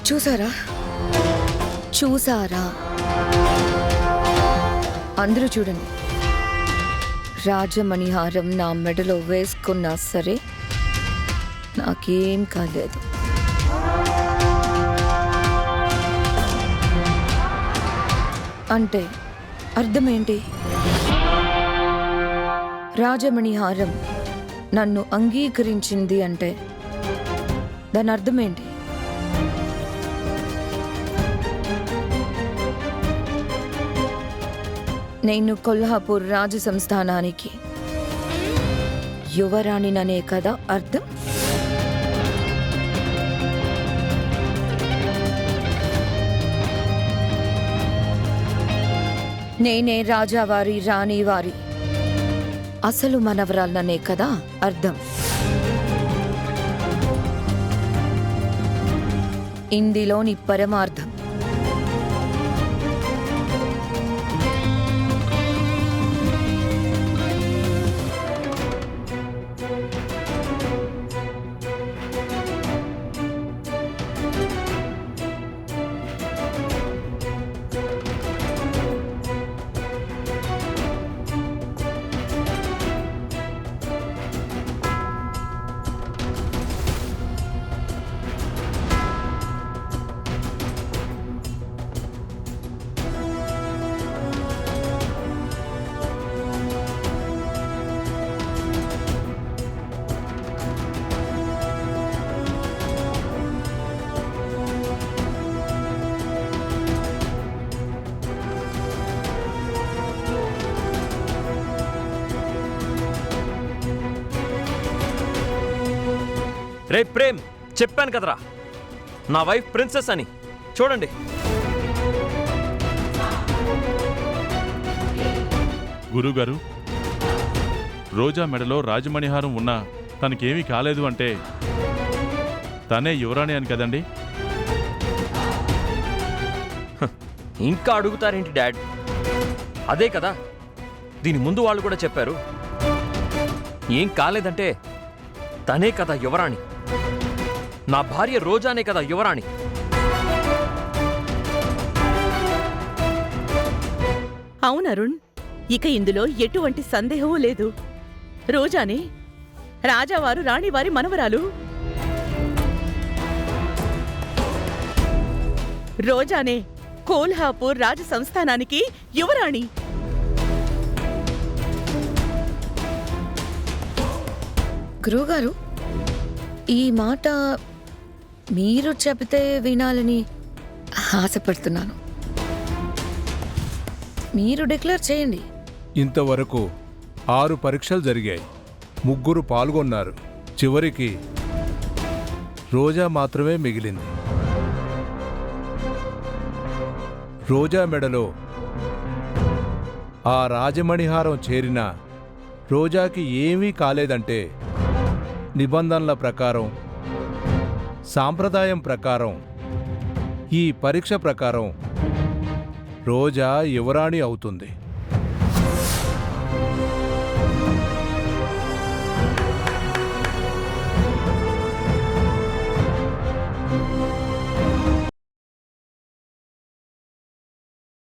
చూసారా చూసారా అందరూ చూడండి. రాజమణిహారం నా మెడలో వేసుకున్నా సరే నాకేం కాలేదు. అంటే అర్థమేంటి? రాజమణిహారం నన్ను అంగీకరించింది అంటే దాని అర్థమేంటి? నేను కొల్హాపూర్ రాజ సంస్థానానికి యువరాణిననే కదా అర్థం. నేనే రాజావారి రాణివారి అసలు మనవరాలనే కదా అర్థం. ఇందులోని పరమార్థం రే ప్రేమ్, చెప్పాను కదరా నా వైఫ్ ప్రిన్సెస్ అని. చూడండి. గురుగారు, రోజా మెడలో రాజమణిహారం ఉన్నా తనకేమీ కాలేదు అంటే తనే యువరాణి అని కదండి? ఇంకా అడుగుతారేంటి డాడ్? అదే కదా దీని ముందు వాళ్ళు కూడా చెప్పారు. ఏం కాలేదంటే తనే కదా యువరాణి. నా భార్య రోజానే కదా యువరాణి. అవునరుణ్, ఇక ఇందులో ఎటువంటి సందేహమూ లేదు. రోజానే రాజావారు రాణివారి మనవరాలు. రోజానే కోల్హాపూర్ రాజ సంస్థానానికి యువరాణి. గురువుగారు, ఈ మాట మీరు చెబితే వినాలని ఆశపడుతున్నాను. మీరు డిక్లేర్ చేయండి. ఇంతవరకు 6 పరీక్షలు జరిగాయి. 3 పాల్గొన్నారు. చివరికి రోజా మాత్రమే మిగిలింది. రోజా మెడలో ఆ రాజమణిహారం చేరినా రోజాకి ఏమీ కాలేదంటే నిబంధనల ప్రకారం, సాంప్రదాయం ప్రకారం, ఈ పరీక్ష ప్రకారం రోజా యువరాణి అవుతుంది.